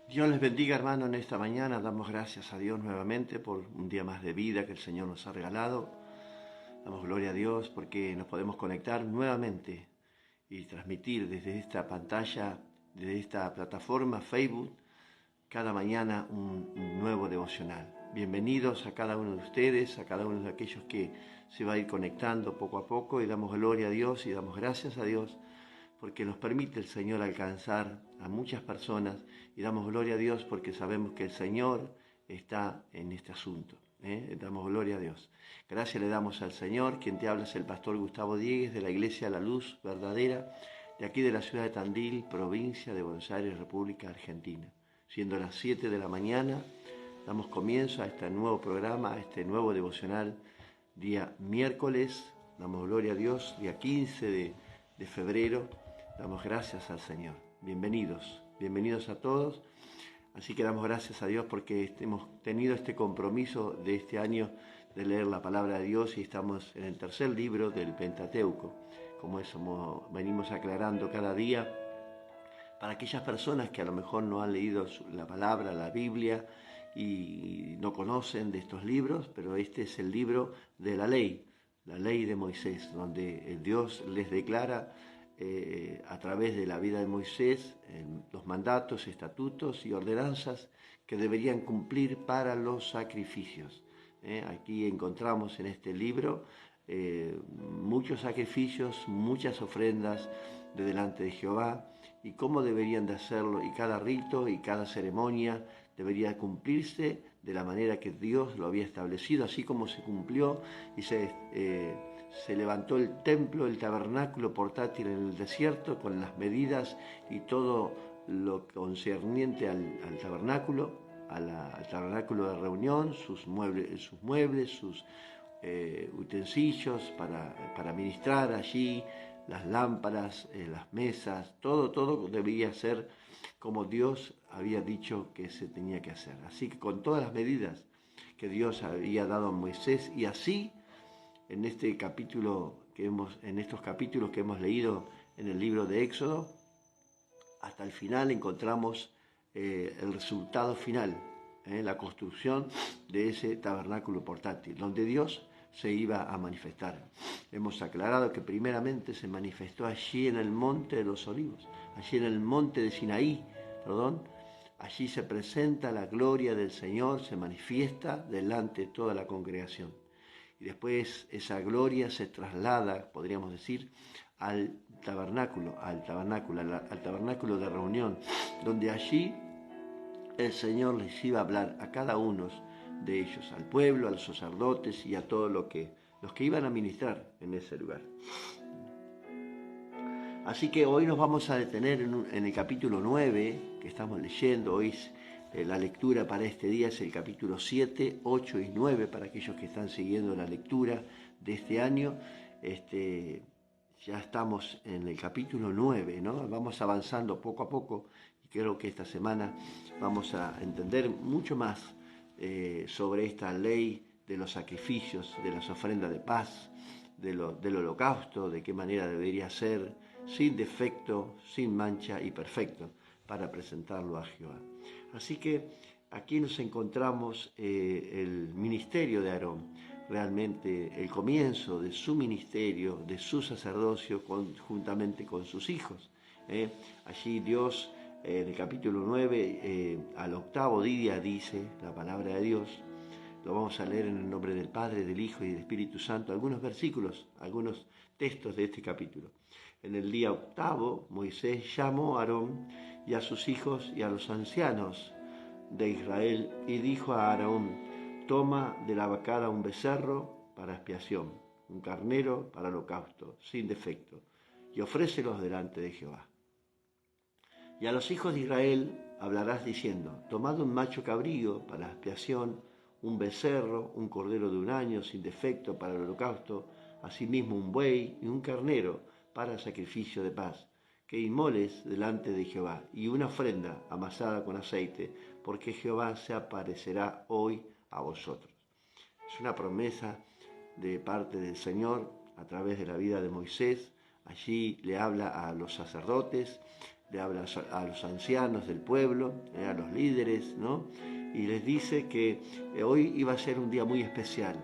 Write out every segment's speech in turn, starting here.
Dios les bendiga, hermano, en esta mañana. Damos gracias a Dios nuevamente por un día más de vida que el Señor nos ha regalado. Damos gloria a Dios porque nos podemos conectar nuevamente y transmitir desde esta pantalla, desde esta plataforma Facebook, cada mañana un nuevo devocional. Bienvenidos a cada uno de ustedes, a cada uno de aquellos que se va a ir conectando poco a poco, y damos gloria a Dios y damos gracias a Dios porque nos permite el Señor alcanzar a muchas personas, y damos gloria a Dios porque sabemos que el Señor está en este asunto. Damos gloria a Dios. Gracias le damos al Señor. Quien te habla es el pastor Gustavo Diegues, de la Iglesia La Luz Verdadera, de aquí de la ciudad de Tandil, provincia de Buenos Aires, República Argentina. Siendo las 7 de la mañana, damos comienzo a este nuevo programa, a este nuevo devocional, día miércoles. Damos gloria a Dios, día 15 de febrero. Damos gracias al Señor. Bienvenidos a todos. Así que damos gracias a Dios porque hemos tenido este compromiso de este año de leer la palabra de Dios, y estamos en el tercer libro del Pentateuco, como eso venimos aclarando cada día, para aquellas personas que a lo mejor no han leído la palabra, la Biblia, y no conocen de estos libros, pero este es el libro de la ley de Moisés, donde Dios les declara a través de la vida de Moisés los mandatos, estatutos y ordenanzas que deberían cumplir para los sacrificios. Aquí encontramos en este libro muchos sacrificios, muchas ofrendas de delante de Jehová, y cómo deberían de hacerlo, y cada rito y cada ceremonia debería cumplirse de la manera que Dios lo había establecido, así como se cumplió y se levantó el templo, el tabernáculo portátil en el desierto, con las medidas y todo lo concerniente al tabernáculo, al tabernáculo de reunión, sus muebles, sus utensilios para ministrar allí, las lámparas, las mesas, todo debía ser como Dios había dicho que se tenía que hacer. Así que con todas las medidas que Dios había dado a Moisés, y así en estos capítulos que hemos leído en el libro de Éxodo, hasta el final encontramos el resultado final, la construcción de ese tabernáculo portátil, donde Dios se iba a manifestar. Hemos aclarado que primeramente se manifestó allí en el monte de los olivos, allí en el monte de Sinaí, allí se presenta la gloria del Señor, se manifiesta delante de toda la congregación. Y después esa gloria se traslada, podríamos decir, al tabernáculo de reunión, donde allí el Señor les iba a hablar a cada uno de ellos, al pueblo, a los sacerdotes y a todos los que iban a ministrar en ese lugar. Así que hoy nos vamos a detener en el capítulo 9 que estamos leyendo. Hoy la lectura para este día es el capítulo 7, 8 y 9, para aquellos que están siguiendo la lectura de este año. Ya estamos en el capítulo 9, ¿no? Vamos avanzando poco a poco, y creo que esta semana vamos a entender mucho más sobre esta ley de los sacrificios, de las ofrendas de paz, del holocausto, de qué manera debería ser, sin defecto, sin mancha y perfecto, para presentarlo a Jehová. Así que aquí nos encontramos el ministerio de Aarón, realmente el comienzo de su ministerio, de su sacerdocio, juntamente con sus hijos. Allí Dios, en el capítulo 9, al octavo día, dice la palabra de Dios. Lo vamos a leer en el nombre del Padre, del Hijo y del Espíritu Santo, algunos versículos, algunos textos de este capítulo. En el día octavo, Moisés llamó a Aarón y a sus hijos y a los ancianos de Israel, y dijo a Aarón: toma de la vacada un becerro para expiación, un carnero para holocausto, sin defecto, y ofrécelos delante de Jehová. Y a los hijos de Israel hablarás diciendo: tomad un macho cabrío para expiación, un becerro, un cordero de un año sin defecto para el holocausto, asimismo un buey y un carnero para sacrificio de paz, que inmoles delante de Jehová, y una ofrenda amasada con aceite, porque Jehová se aparecerá hoy a vosotros. Es una promesa de parte del Señor a través de la vida de Moisés. Allí le habla a los sacerdotes, le habla a los ancianos del pueblo, a los líderes, ¿no? Y les dice que hoy iba a ser un día muy especial,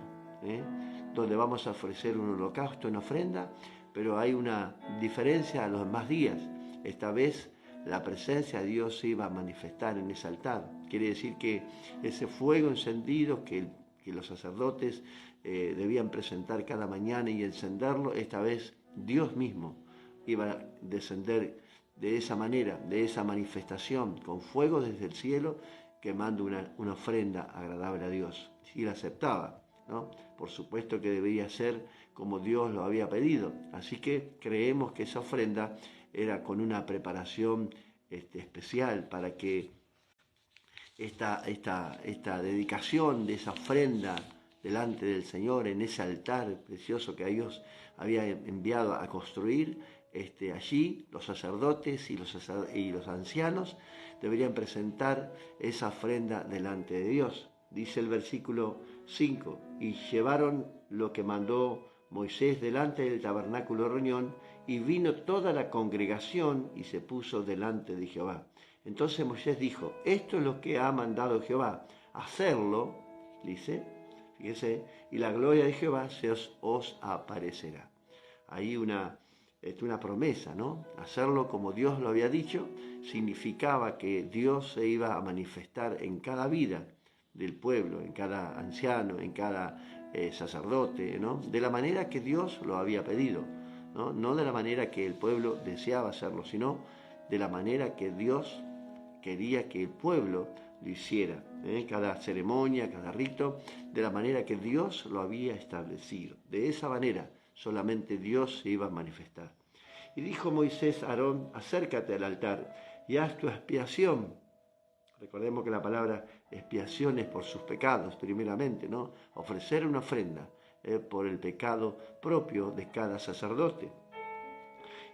donde vamos a ofrecer un holocausto en ofrenda, pero hay una diferencia a los demás días. Esta vez la presencia de Dios se iba a manifestar en ese altar. Quiere decir que ese fuego encendido que los sacerdotes debían presentar cada mañana y encenderlo, esta vez Dios mismo iba a descender de esa manera, de esa manifestación, con fuego desde el cielo, quemando una ofrenda agradable a Dios. Y la aceptaba, ¿no? Por supuesto que debía ser como Dios lo había pedido. Así que creemos que esa ofrenda era con una preparación especial para que esta dedicación de esa ofrenda delante del Señor, en ese altar precioso que Dios había enviado a construir, allí los sacerdotes y los ancianos deberían presentar esa ofrenda delante de Dios. Dice el versículo 5, y llevaron lo que mandó Moisés delante del tabernáculo de reunión, y vino toda la congregación y se puso delante de Jehová. Entonces Moisés dijo, esto es lo que ha mandado Jehová, hacerlo, dice, fíjese, y la gloria de Jehová os aparecerá. Ahí una promesa, ¿no? Hacerlo como Dios lo había dicho, significaba que Dios se iba a manifestar en cada vida del pueblo, en cada anciano, en cada sacerdote, ¿no? De la manera que Dios lo había pedido, ¿no? No de la manera que el pueblo deseaba hacerlo, sino de la manera que Dios quería que el pueblo lo hiciera, cada ceremonia, cada rito, de la manera que Dios lo había establecido. De esa manera solamente Dios se iba a manifestar. Y dijo Moisés a Aarón, acércate al altar y haz tu expiación. Recordemos que la palabra expiación es por sus pecados, primeramente, ¿no? Ofrecer una ofrenda por el pecado propio de cada sacerdote.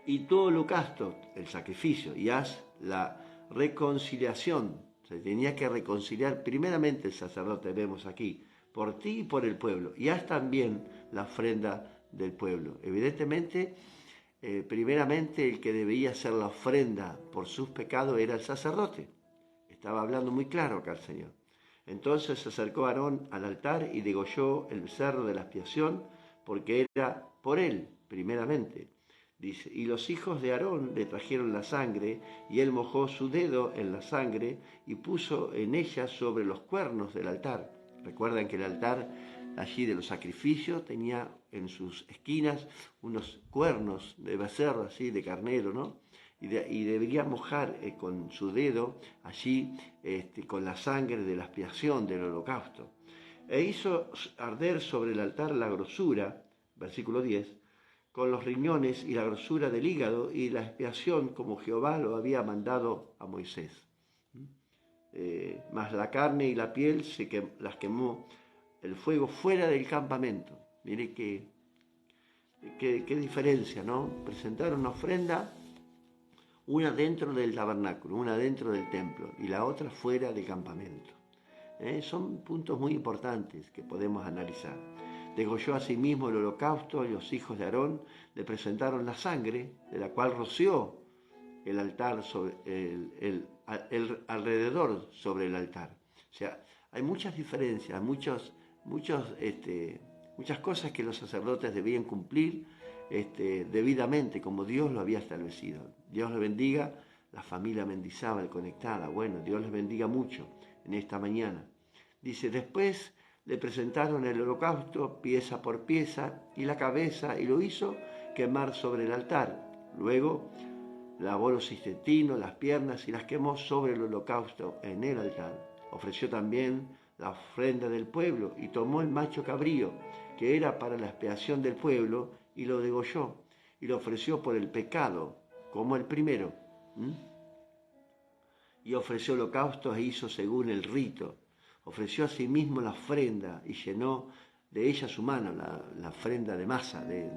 Y tu holocausto, el sacrificio, y haz la reconciliación. Se tenía que reconciliar primeramente el sacerdote, vemos aquí, por ti y por el pueblo. Y haz también la ofrenda del pueblo. Evidentemente, primeramente el que debía hacer la ofrenda por sus pecados era el sacerdote. Estaba hablando muy claro acá el Señor. Entonces se acercó Aarón al altar y degolló el becerro de la expiación, porque era por él, primeramente. Dice, y los hijos de Aarón le trajeron la sangre, y él mojó su dedo en la sangre y puso en ella sobre los cuernos del altar. Recuerdan que el altar allí de los sacrificios tenía en sus esquinas unos cuernos de becerro, así, de carnero, ¿no? Y debería mojar con su dedo allí con la sangre de la expiación del holocausto. E hizo arder sobre el altar la grosura, versículo 10, con los riñones y la grosura del hígado y la expiación como Jehová lo había mandado a Moisés. Mas la carne y la piel las quemó el fuego fuera del campamento. Mire qué diferencia, ¿no? Presentaron una ofrenda, una dentro del tabernáculo, una dentro del templo y la otra fuera del campamento. Son puntos muy importantes que podemos analizar. Degolló asimismo el holocausto y los hijos de Aarón le presentaron la sangre, de la cual roció el altar sobre el alrededor sobre el altar. O sea, hay muchas diferencias, muchas cosas que los sacerdotes debían cumplir debidamente, como Dios lo había establecido. Dios les bendiga, la familia Mendizábal conectada. Bueno, Dios les bendiga mucho en esta mañana. Dice, después le presentaron el holocausto pieza por pieza y la cabeza y lo hizo quemar sobre el altar. Luego lavó los intestinos, las piernas y las quemó sobre el holocausto en el altar. Ofreció también la ofrenda del pueblo y tomó el macho cabrío que era para la expiación del pueblo y lo degolló y lo ofreció por el pecado como el primero. Y ofreció holocaustos e hizo según el rito. Ofreció asimismo la ofrenda y llenó de ella su mano, la ofrenda de masa, de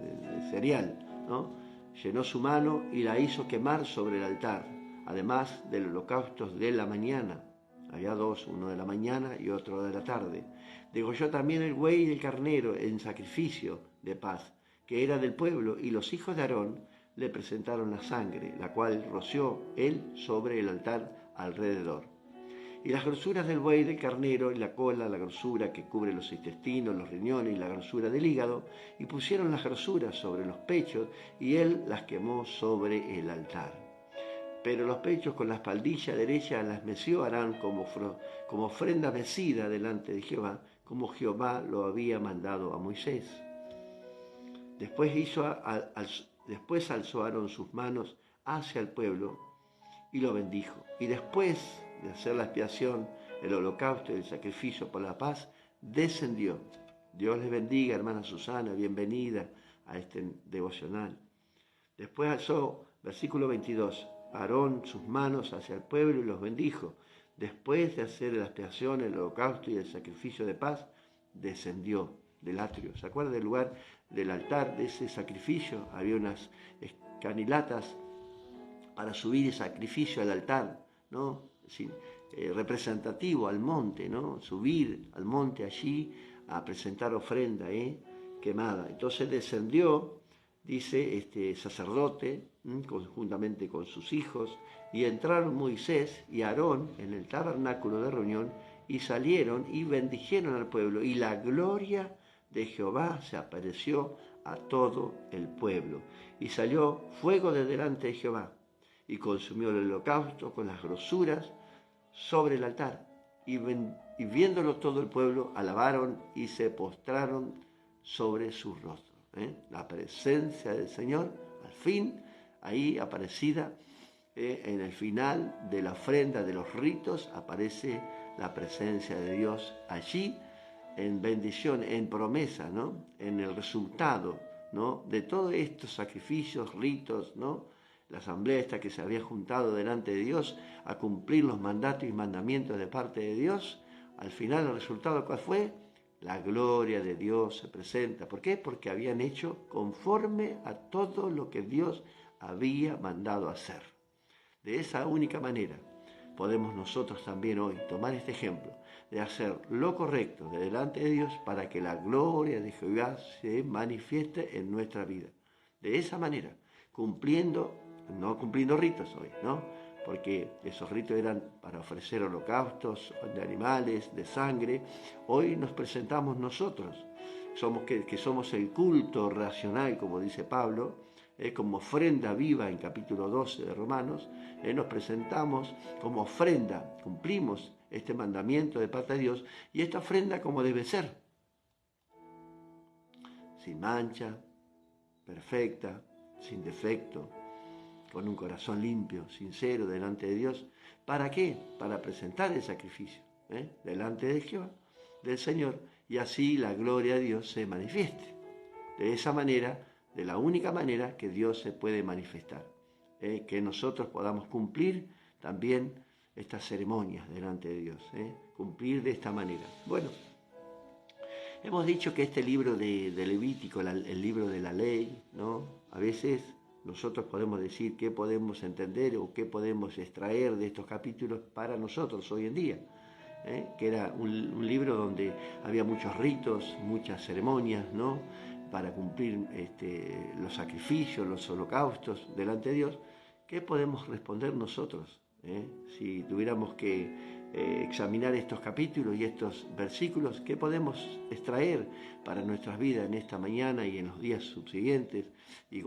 cereal, ¿no? Llenó su mano y la hizo quemar sobre el altar, además del holocausto de la mañana. Había dos, uno de la mañana y otro de la tarde. Degolló también el buey y el carnero en sacrificio de paz, que era del pueblo, y los hijos de Aarón le presentaron la sangre, la cual roció él sobre el altar alrededor. Y las grosuras del buey, del carnero, y la cola, la grosura que cubre los intestinos, los riñones y la grosura del hígado, y pusieron las grosuras sobre los pechos, y él las quemó sobre el altar. Pero los pechos con la espaldilla derecha las meció Aarón como ofrenda mecida delante de Jehová, como Jehová lo había mandado a Moisés. Después alzó Aarón sus manos hacia el pueblo y lo bendijo. Y después de hacer la expiación, el holocausto y el sacrificio por la paz, descendió. Dios les bendiga, hermana Susana, bienvenida a este devocional. Después alzó, versículo 22, Aarón sus manos hacia el pueblo y los bendijo. Después de hacer la expiación, el holocausto y el sacrificio de paz, descendió del atrio. ¿Se acuerdan del lugar del altar de ese sacrificio? Había unas escanilatas para subir el sacrificio al altar, ¿no? Representativo al monte, ¿no? Subir al monte allí a presentar ofrenda quemada. Entonces descendió, dice este sacerdote, conjuntamente con sus hijos, y entraron Moisés y Aarón en el tabernáculo de reunión, y salieron y bendijeron al pueblo, y la gloria de Jehová se apareció a todo el pueblo. Y salió fuego de delante de Jehová, y consumió el holocausto con las grosuras sobre el altar. Y viéndolo todo el pueblo, alabaron y se postraron sobre sus rostros. La presencia del Señor, al fin, ahí aparecida, en el final de la ofrenda de los ritos, aparece la presencia de Dios allí, en bendición, en promesa, ¿no? En el resultado, ¿no? De todos estos sacrificios, ritos, ¿no? La asamblea esta que se había juntado delante de Dios a cumplir los mandatos y mandamientos de parte de Dios, al final el resultado ¿cuál fue? La gloria de Dios se presenta. ¿Por qué? Porque habían hecho conforme a todo lo que Dios había mandado hacer. De esa única manera podemos nosotros también hoy tomar este ejemplo de hacer lo correcto de delante de Dios para que la gloria de Jehová se manifieste en nuestra vida. De esa manera, no cumpliendo ritos hoy, ¿no? Porque esos ritos eran para ofrecer holocaustos de animales, de sangre. Hoy nos presentamos nosotros, que somos el culto racional, como dice Pablo, como ofrenda viva en capítulo 12 de Romanos, nos presentamos como ofrenda, cumplimos este mandamiento de parte de Dios, y esta ofrenda como debe ser, sin mancha, perfecta, sin defecto, con un corazón limpio, sincero, delante de Dios. ¿Para qué? Para presentar el sacrificio delante de Jehová, del Señor, y así la gloria de Dios se manifieste. De esa manera, de la única manera que Dios se puede manifestar. Que nosotros podamos cumplir también estas ceremonias delante de Dios. Cumplir de esta manera. Bueno, hemos dicho que este libro de Levítico, el libro de la ley, ¿no? A veces nosotros podemos decir qué podemos entender o qué podemos extraer de estos capítulos para nosotros hoy en día. Que era un libro donde había muchos ritos, muchas ceremonias, ¿no? Para cumplir los sacrificios, los holocaustos delante de Dios. ¿Qué podemos responder nosotros? Si tuviéramos que examinar estos capítulos y estos versículos, ¿qué podemos extraer para nuestras vidas en esta mañana y en los días subsiguientes?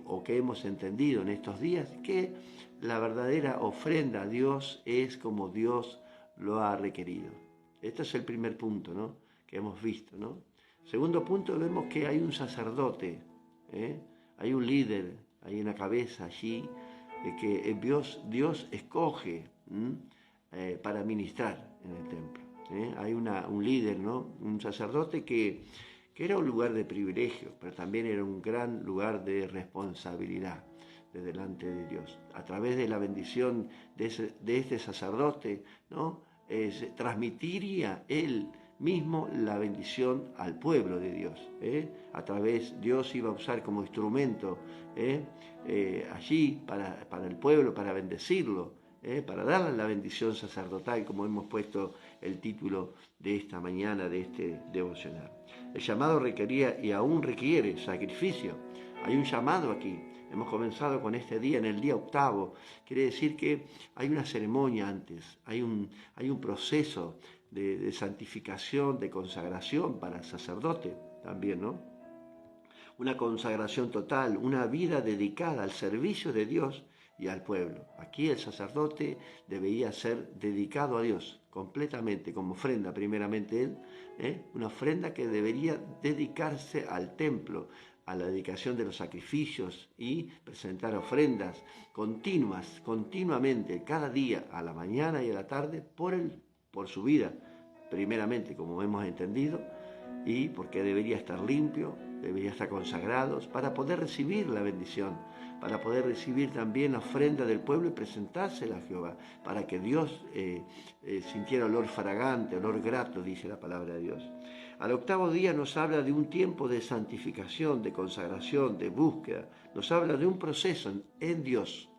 O que hemos entendido en estos días, que la verdadera ofrenda a Dios es como Dios lo ha requerido. Este es el primer punto, ¿no? Que hemos visto, ¿no? Segundo punto, vemos que hay un sacerdote, hay un líder, hay una cabeza allí que Dios escoge para ministrar en el templo. Hay un líder, ¿no? Un sacerdote que era un lugar de privilegio, pero también era un gran lugar de responsabilidad de delante de Dios. A través de la bendición de este sacerdote, ¿no? Transmitiría él mismo la bendición al pueblo de Dios. A través, Dios iba a usar como instrumento allí para el pueblo, para bendecirlo, para darle la bendición sacerdotal, como hemos puesto el título de esta mañana, de este devocional. El llamado requería y aún requiere sacrificio. Hay un llamado aquí Hemos comenzado con este día, en el día octavo. Quiere decir que hay una ceremonia antes, hay un proceso de santificación, de consagración para el sacerdote también, ¿no? Una consagración total, una vida dedicada al servicio de Dios y al pueblo. Aquí el sacerdote debería ser dedicado a Dios completamente, como ofrenda primeramente él, una ofrenda que debería dedicarse al templo, a la dedicación de los sacrificios y presentar ofrendas continuamente, cada día, a la mañana y a la tarde, por su vida, primeramente, como hemos entendido, y porque debería estar limpio, debería estar consagrados para poder recibir la bendición, para poder recibir también la ofrenda del pueblo y presentársela a Jehová, para que Dios sintiera olor fragante, olor grato, dice la palabra de Dios. Al octavo día nos habla de un tiempo de santificación, de consagración, de búsqueda, nos habla de un proceso en Dios.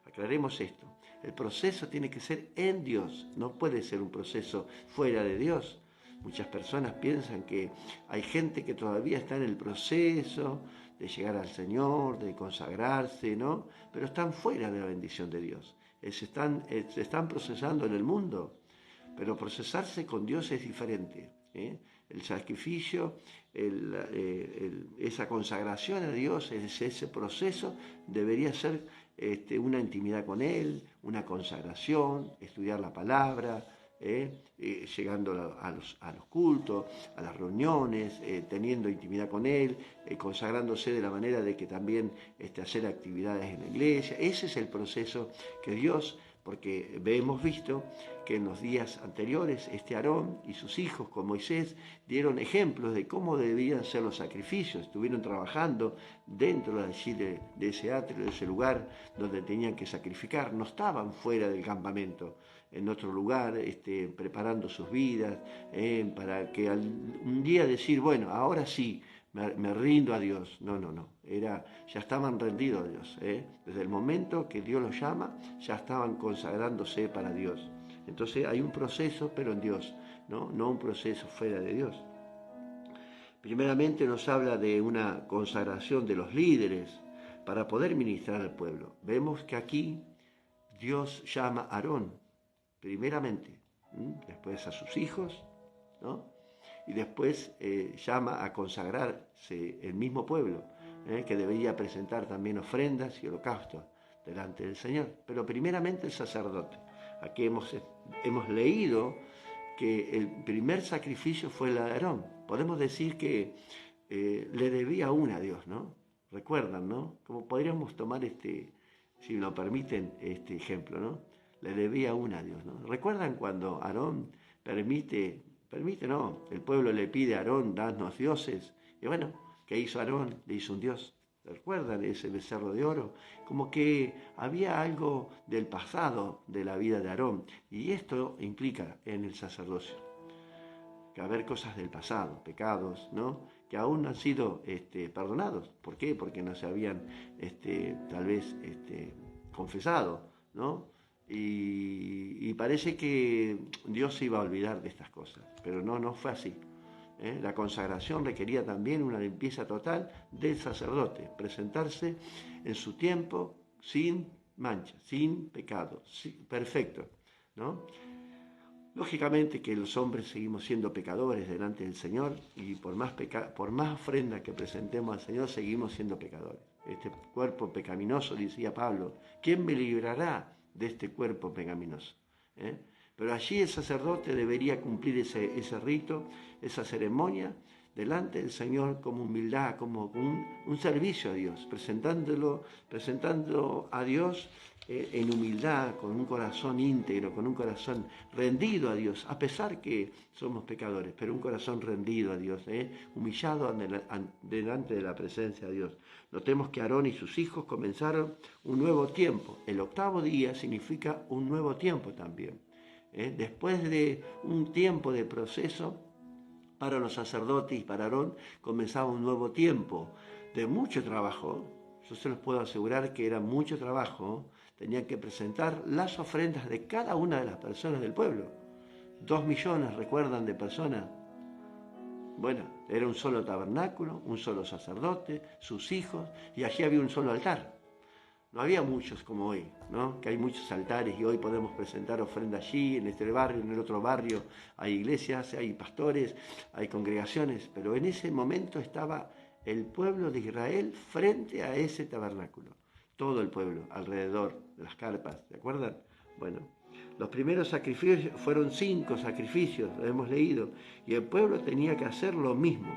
Aclaremos esto, el proceso tiene que ser en Dios, no puede ser un proceso fuera de Dios. Muchas personas piensan que hay gente que todavía está en el proceso de llegar al Señor, de consagrarse, ¿no? Pero están fuera de la bendición de Dios. Se están procesando en el mundo, pero procesarse con Dios es diferente. El sacrificio, esa consagración a Dios, ese proceso debería ser una intimidad con Él, una consagración, estudiar la palabra, llegando a los cultos, a las reuniones, teniendo intimidad con Él, consagrándose de la manera de que también hacer actividades en la iglesia. Ese es el proceso que Dios, porque hemos visto que en los días anteriores Aarón y sus hijos con Moisés dieron ejemplos de cómo debían ser los sacrificios. Estuvieron trabajando dentro de allí de ese atrio, de ese lugar donde tenían que sacrificar. No estaban fuera del campamento, en otro lugar, preparando sus vidas, para que un día decir, bueno, ahora sí, me rindo a Dios. No. Ya estaban rendidos a Dios. Desde el momento que Dios los llama, ya estaban consagrándose para Dios. Entonces hay un proceso, pero en Dios, no un proceso fuera de Dios. Primeramente nos habla de una consagración de los líderes para poder ministrar al pueblo. Vemos que aquí Dios llama a Aarón, primeramente, después a sus hijos, ¿no? Y después llama a consagrarse el mismo pueblo, que debería presentar también ofrendas y holocaustos delante del Señor. Pero primeramente el sacerdote. Aquí hemos leído que el primer sacrificio fue el de Aarón. Podemos decir que le debía una a Dios, ¿no? Recuerdan, ¿no? Como podríamos tomar si me lo permiten, este ejemplo, ¿no? Le debía una a Dios, ¿no? ¿Recuerdan cuando Aarón el pueblo le pide a Aarón, danos dioses? Y bueno, ¿qué hizo Aarón? Le hizo un dios. ¿Recuerdan ese becerro de oro? Como que había algo del pasado de la vida de Aarón. Y esto implica en el sacerdocio que haber cosas del pasado, pecados, ¿no? Que aún no han sido perdonados. ¿Por qué? Porque no se habían tal vez confesado, ¿no? Y parece que Dios se iba a olvidar de estas cosas, pero no fue así. La consagración requería también una limpieza total del sacerdote, presentarse en su tiempo sin mancha, sin pecado, perfecto, ¿no? Lógicamente que los hombres seguimos siendo pecadores delante del Señor y por más ofrenda que presentemos al Señor seguimos siendo pecadores. Este cuerpo pecaminoso, decía Pablo, ¿quién me librará de este cuerpo pecaminoso? Pero allí el sacerdote debería cumplir ese rito, esa ceremonia, delante del Señor como humildad, como un servicio a Dios, presentando a Dios en humildad, con un corazón íntegro, con un corazón rendido a Dios, a pesar que somos pecadores, pero un corazón rendido a Dios, humillado delante de la presencia de Dios. Notemos que Aarón y sus hijos comenzaron un nuevo tiempo. El octavo día significa un nuevo tiempo también. Después de un tiempo de proceso, para los sacerdotes y para Aarón comenzaba un nuevo tiempo de mucho trabajo. Yo se los puedo asegurar que era mucho trabajo. Tenían que presentar las ofrendas de cada una de las personas del pueblo. 2 millones, recuerdan, de personas. Bueno, era un solo tabernáculo, un solo sacerdote, sus hijos, y allí había un solo altar. No había muchos como hoy, ¿no? Que hay muchos altares y hoy podemos presentar ofrenda allí, en este barrio, en el otro barrio. Hay iglesias, hay pastores, hay congregaciones, pero en ese momento estaba el pueblo de Israel frente a ese tabernáculo. Todo el pueblo, alrededor de las carpas, ¿se acuerdan? Bueno, los primeros sacrificios fueron 5 sacrificios, lo hemos leído, y el pueblo tenía que hacer lo mismo.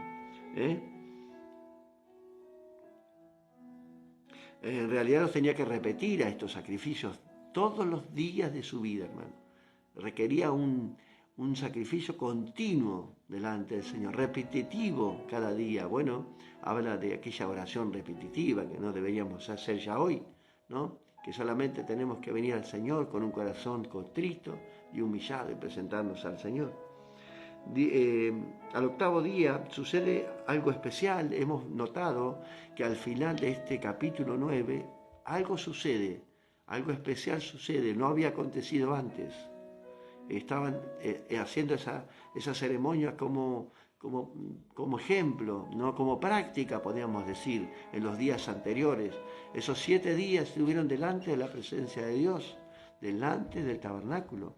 En realidad los tenía que repetir a estos sacrificios todos los días de su vida, hermano. Requería un sacrificio continuo delante del Señor, repetitivo cada día. Bueno, habla de aquella oración repetitiva que no deberíamos hacer ya hoy, ¿no? Que solamente tenemos que venir al Señor con un corazón contrito y humillado y presentarnos al Señor. Al octavo día sucede algo especial. Hemos notado que al final de este capítulo 9 algo sucede, algo especial sucede, no había acontecido antes. Estaban haciendo esa ceremonia como ejemplo, ¿no? Como práctica, podríamos decir, en los días anteriores. Esos 7 días estuvieron delante de la presencia de Dios, delante del tabernáculo,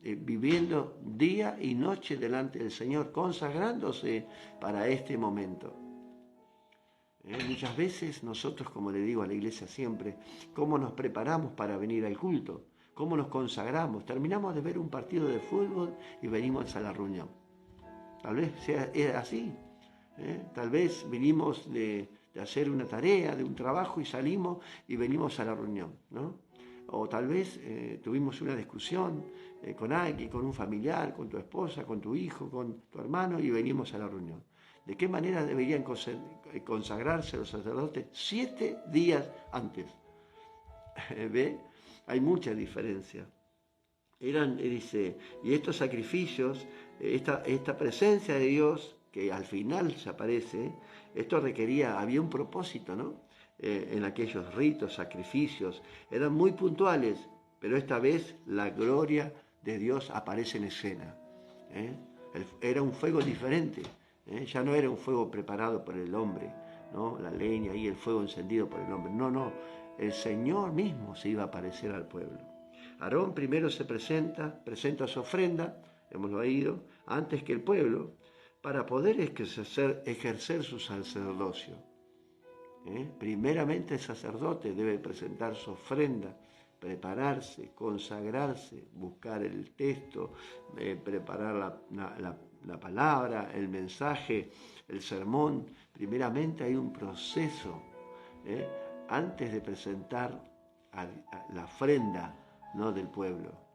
viviendo día y noche delante del Señor, consagrándose para este momento. Muchas veces nosotros, como le digo a la iglesia siempre, ¿cómo nos preparamos para venir al culto? ¿Cómo nos consagramos? Terminamos de ver un partido de fútbol y venimos a la reunión. Tal vez sea así. Tal vez vinimos de hacer una tarea, de un trabajo y salimos y venimos a la reunión, ¿no? O tal vez tuvimos una discusión con alguien, con un familiar, con tu esposa, con tu hijo, con tu hermano y venimos a la reunión. ¿De qué manera deberían consagrarse los sacerdotes? 7 días antes. ¿Ve? Hay mucha diferencia. Dice, y estos sacrificios, esta presencia de Dios, que al final se aparece, esto había un propósito, ¿no? En aquellos ritos, sacrificios, eran muy puntuales, pero esta vez la gloria de Dios aparece en escena. Era un fuego diferente, ya no era un fuego preparado por el hombre, ¿no? La leña y el fuego encendido por el hombre, no, el Señor mismo se iba a aparecer al pueblo. Aarón primero se presenta su ofrenda, hemos oído, antes que el pueblo, para poder ejercer su sacerdocio. Primeramente el sacerdote debe presentar su ofrenda, prepararse, consagrarse, buscar el texto, preparar la palabra, el mensaje, el sermón. Primeramente hay un proceso antes de presentar a la ofrenda, ¿no?, del pueblo.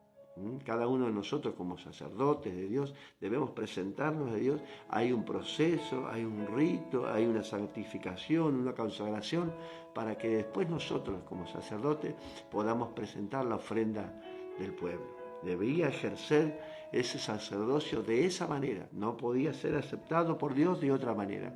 Cada uno de nosotros como sacerdotes de Dios debemos presentarnos a Dios. Hay un proceso, hay un rito, hay una santificación, una consagración, para que después nosotros como sacerdotes podamos presentar la ofrenda del pueblo. Debía ejercer ese sacerdocio de esa manera, no podía ser aceptado por Dios de otra manera.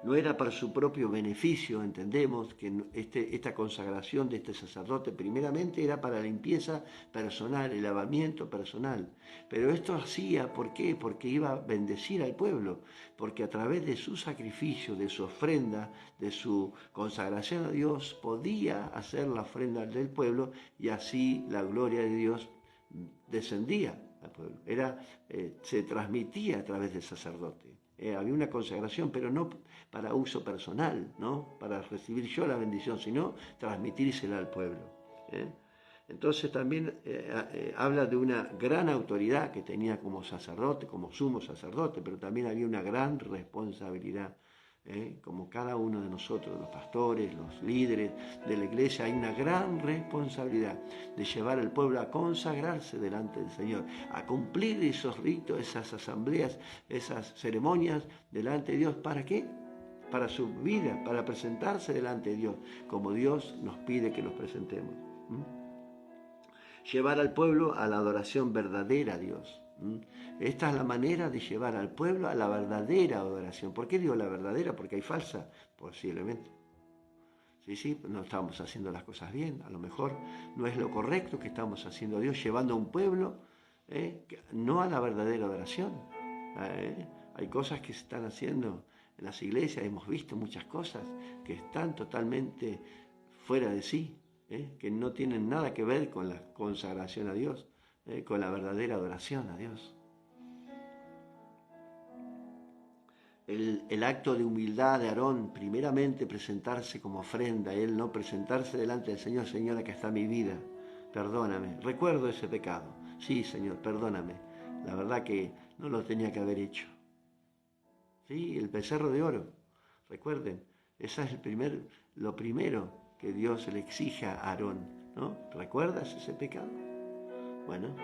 No era para su propio beneficio, entendemos que esta consagración de este sacerdote primeramente era para la limpieza personal, el lavamiento personal. Pero esto hacía, ¿por qué? Porque iba a bendecir al pueblo, porque a través de su sacrificio, de su ofrenda, de su consagración a Dios, podía hacer la ofrenda del pueblo y así la gloria de Dios descendía al pueblo. Se transmitía a través del sacerdote. Había una consagración, pero no para uso personal, no para recibir yo la bendición, sino transmitírsela al pueblo. Entonces también habla de una gran autoridad que tenía como sacerdote, como sumo sacerdote, pero también había una gran responsabilidad. Como cada uno de nosotros, los pastores, los líderes de la iglesia, hay una gran responsabilidad de llevar al pueblo a consagrarse delante del Señor, a cumplir esos ritos, esas asambleas, esas ceremonias delante de Dios. ¿Para qué? Para su vida, para presentarse delante de Dios, como Dios nos pide que nos presentemos. Llevar al pueblo a la adoración verdadera a Dios. Esta es la manera de llevar al pueblo a la verdadera adoración. ¿Por qué digo la verdadera? Porque hay falsa, posiblemente. Sí, no estamos haciendo las cosas bien, a lo mejor no es lo correcto que estamos haciendo a Dios, llevando a un pueblo no a la verdadera adoración. Hay cosas que se están haciendo En las iglesias hemos visto muchas cosas que están totalmente fuera de sí, que no tienen nada que ver con la consagración a Dios, con la verdadera adoración a Dios. El acto de humildad de Aarón, primeramente presentarse como ofrenda, él no presentarse delante del Señor, Señor, acá está mi vida, perdóname, recuerdo ese pecado, sí, Señor, perdóname, la verdad que no lo tenía que haber hecho. Sí, el becerro de oro, recuerden, ese es lo primero que Dios le exige a Aarón, ¿no? ¿Recuerdas ese pecado? Bueno,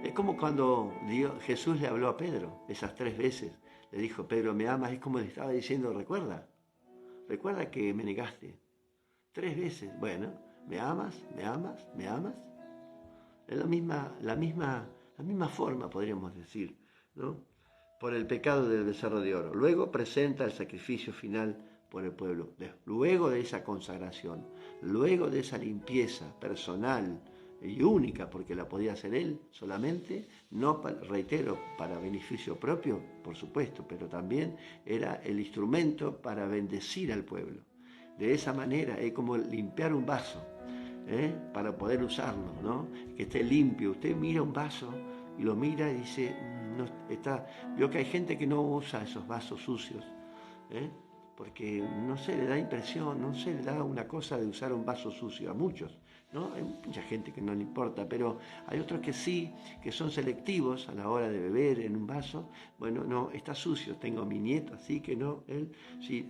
es como cuando Jesús le habló a Pedro esas 3 veces. Le dijo, Pedro, ¿me amas? Es como le estaba diciendo, recuerda que me negaste 3 veces. Bueno, ¿me amas? ¿Me amas? ¿Me amas? Es la misma forma, podríamos decir, ¿no? Por el pecado del becerro de oro. Luego presenta el sacrificio final por el pueblo. Luego de esa consagración, luego de esa limpieza personal y única, porque la podía hacer él solamente, no, reitero, para beneficio propio, por supuesto, pero también era el instrumento para bendecir al pueblo. De esa manera es como limpiar un vaso, para poder usarlo, ¿no? Que esté limpio. Usted mira un vaso y lo mira y dice, no está. Veo que hay gente que no usa esos vasos sucios, porque no sé, le da impresión, no sé, le da una cosa de usar un vaso sucio a muchos, ¿no? Hay mucha gente que no le importa, pero hay otros que sí, que son selectivos a la hora de beber en un vaso. Bueno, no, está sucio. Tengo a mi nieto, así que no, él, si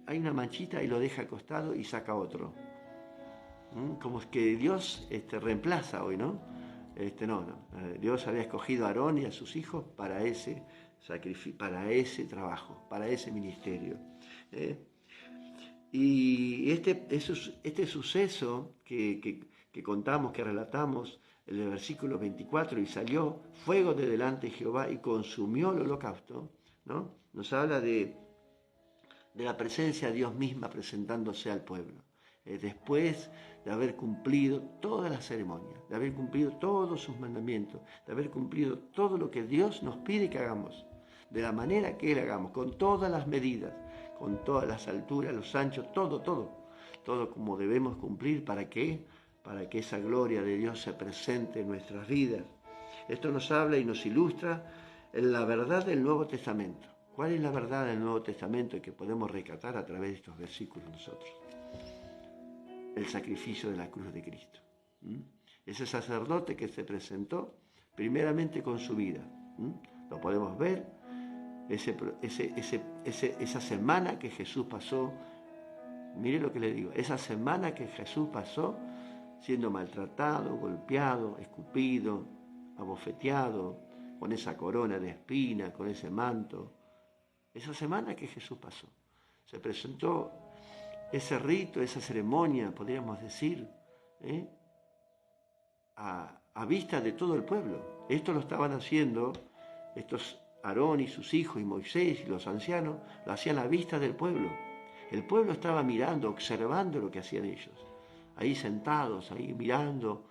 hay una manchita y lo deja acostado y saca otro. Como es que Dios reemplaza hoy, ¿no? No. Dios había escogido a Aarón y a sus hijos para ese sacrificio, para ese trabajo, para ese ministerio. Y este suceso que contamos, que relatamos en el versículo 24, y salió fuego de delante de Jehová y consumió el holocausto, ¿no? Nos habla de la presencia de Dios misma presentándose al pueblo. Después de haber cumplido todas las ceremonias, de haber cumplido todos sus mandamientos, de haber cumplido todo lo que Dios nos pide que hagamos, de la manera que Él hagamos, con todas las medidas, con todas las alturas, los anchos, todo como debemos cumplir. ¿Para qué? Para que esa gloria de Dios se presente en nuestras vidas. Esto nos habla y nos ilustra en la verdad del Nuevo Testamento. ¿Cuál es la verdad del Nuevo Testamento que podemos rescatar a través de estos versículos nosotros? El sacrificio de la cruz de Cristo. Ese sacerdote que se presentó primeramente con su vida. Lo podemos ver, esa semana que Jesús pasó, mire lo que le digo, esa semana que Jesús pasó siendo maltratado, golpeado, escupido, abofeteado, con esa corona de espinas, con ese manto. Esa semana que Jesús pasó, se presentó ese rito, esa ceremonia, podríamos decir, a vista de todo el pueblo. Esto lo estaban haciendo estos Aarón y sus hijos y Moisés y los ancianos, lo hacían a vista del pueblo. El pueblo estaba mirando, observando lo que hacían ellos, ahí sentados, ahí mirando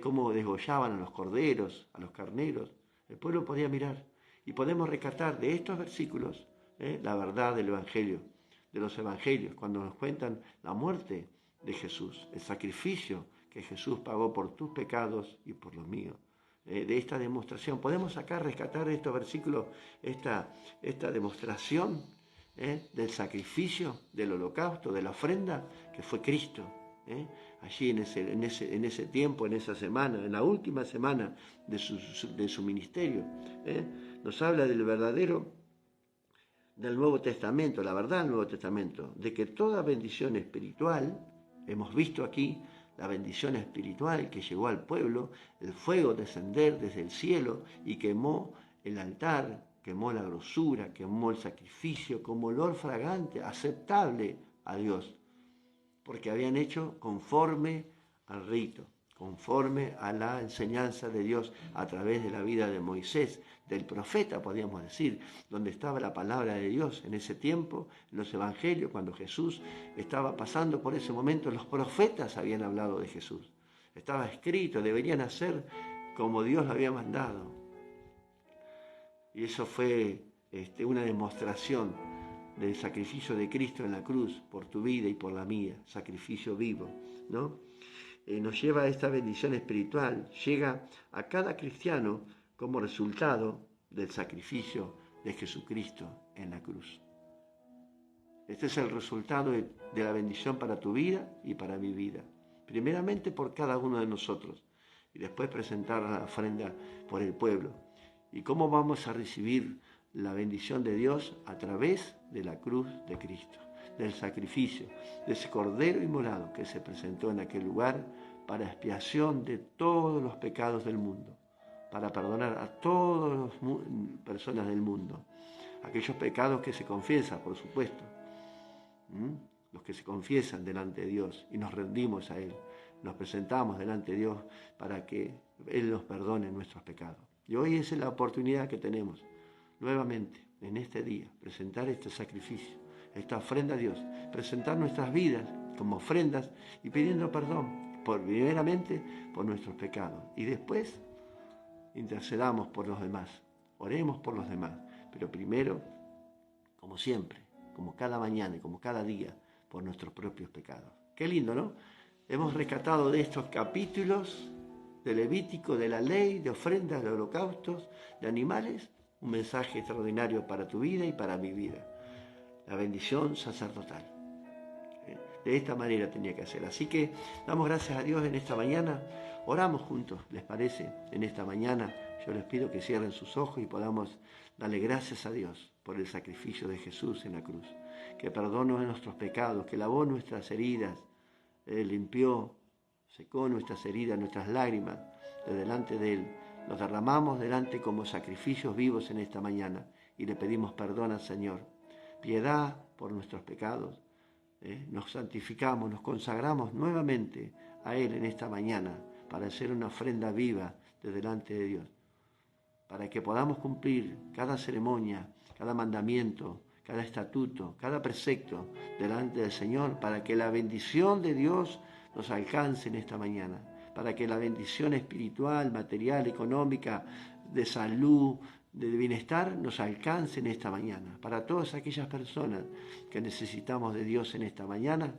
cómo desgollaban a los corderos, a los carneros. El pueblo podía mirar, y podemos rescatar de estos versículos la verdad del Evangelio, de los Evangelios, cuando nos cuentan la muerte de Jesús, el sacrificio que Jesús pagó por tus pecados y por los míos. De esta demostración podemos acá rescatar de estos versículos esta demostración del sacrificio, del holocausto, de la ofrenda que fue Cristo. Allí en ese tiempo, en esa semana, en la última semana de su ministerio, nos habla del Nuevo Testamento, la verdad del Nuevo Testamento, de que toda bendición espiritual, hemos visto aquí la bendición espiritual que llegó al pueblo, el fuego descender desde el cielo y quemó el altar, quemó la grosura, quemó el sacrificio como olor fragante, aceptable a Dios, porque habían hecho conforme al rito, conforme a la enseñanza de Dios a través de la vida de Moisés, del profeta, podríamos decir, donde estaba la palabra de Dios en ese tiempo, en los evangelios, cuando Jesús estaba pasando por ese momento, los profetas habían hablado de Jesús. Estaba escrito, deberían hacer como Dios lo había mandado. Y eso fue una demostración del sacrificio de Cristo en la cruz por tu vida y por la mía, sacrificio vivo, ¿no? Nos lleva a esta bendición espiritual, llega a cada cristiano como resultado del sacrificio de Jesucristo en la cruz. Este es el resultado de la bendición para tu vida y para mi vida. Primeramente por cada uno de nosotros y después presentar la ofrenda por el pueblo. ¿Y cómo vamos a recibir la bendición de Dios? A través de la cruz de Cristo, del sacrificio, de ese cordero inmolado que se presentó en aquel lugar para expiación de todos los pecados del mundo, para perdonar a todas las personas del mundo, aquellos pecados que se confiesan, por supuesto, los que se confiesan delante de Dios y nos rendimos a Él, nos presentamos delante de Dios para que Él nos perdone nuestros pecados. Y hoy esa es la oportunidad que tenemos, nuevamente, en este día, presentar este sacrificio, esta ofrenda a Dios, presentar nuestras vidas como ofrendas y pidiendo perdón, primeramente por nuestros pecados y después intercedamos por los demás, oremos por los demás, pero primero, como siempre, como cada mañana y como cada día, por nuestros propios pecados. Qué lindo, ¿no? Hemos rescatado de estos capítulos de Levítico, de la ley, de ofrendas, de holocaustos, de animales, un mensaje extraordinario para tu vida y para mi vida. La bendición sacerdotal. De esta manera tenía que hacer. Así que damos gracias a Dios en esta mañana. Oramos juntos, ¿les parece? En esta mañana yo les pido que cierren sus ojos y podamos darle gracias a Dios por el sacrificio de Jesús en la cruz, que perdonó nuestros pecados, que lavó nuestras heridas, limpió, secó nuestras heridas, nuestras lágrimas de delante de Él. Nos derramamos delante como sacrificios vivos en esta mañana y le pedimos perdón al Señor. Piedad por nuestros pecados. Nos santificamos, nos consagramos nuevamente a Él en esta mañana para hacer una ofrenda viva de delante de Dios, para que podamos cumplir cada ceremonia, cada mandamiento, cada estatuto, cada precepto delante del Señor, para que la bendición de Dios nos alcance en esta mañana, para que la bendición espiritual, material, económica, de salud, de bienestar nos alcance en esta mañana. Para todas aquellas personas que necesitamos de Dios en esta mañana,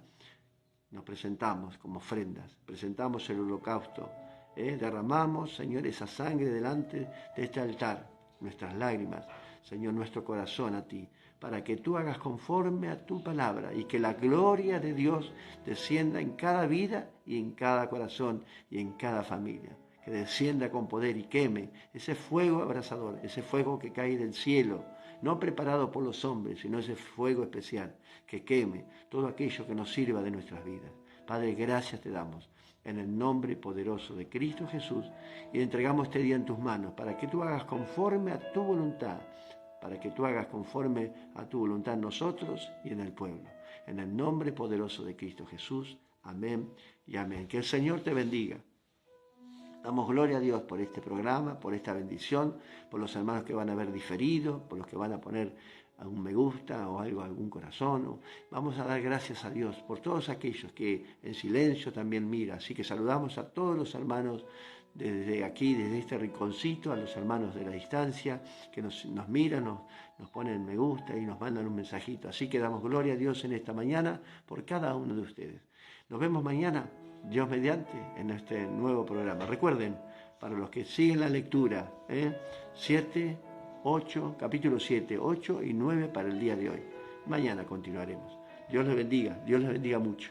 nos presentamos como ofrendas, presentamos el holocausto, derramamos, Señor, esa sangre delante de este altar, nuestras lágrimas, Señor, nuestro corazón a ti, para que tú hagas conforme a tu palabra y que la gloria de Dios descienda en cada vida y en cada corazón y en cada familia. Que descienda con poder y queme ese fuego abrasador, ese fuego que cae del cielo, no preparado por los hombres, sino ese fuego especial que queme todo aquello que nos sirva de nuestras vidas. Padre, gracias te damos en el nombre poderoso de Cristo Jesús y entregamos este día en tus manos para que tú hagas conforme a tu voluntad, para que tú hagas conforme a tu voluntad en nosotros y en el pueblo. En el nombre poderoso de Cristo Jesús. Amén y amén. Que el Señor te bendiga. Damos gloria a Dios por este programa, por esta bendición, por los hermanos que van a ver diferido, por los que van a poner algún me gusta o algo, algún corazón. Vamos a dar gracias a Dios por todos aquellos que en silencio también miran. Así que saludamos a todos los hermanos desde aquí, desde este rinconcito, a los hermanos de la distancia que nos miran, nos ponen me gusta y nos mandan un mensajito. Así que damos gloria a Dios en esta mañana por cada uno de ustedes. Nos vemos mañana, Dios mediante, en este nuevo programa. Recuerden, para los que siguen la lectura, 7, 8, capítulo 7, 8 y 9 para el día de hoy. Mañana continuaremos. Dios les bendiga mucho.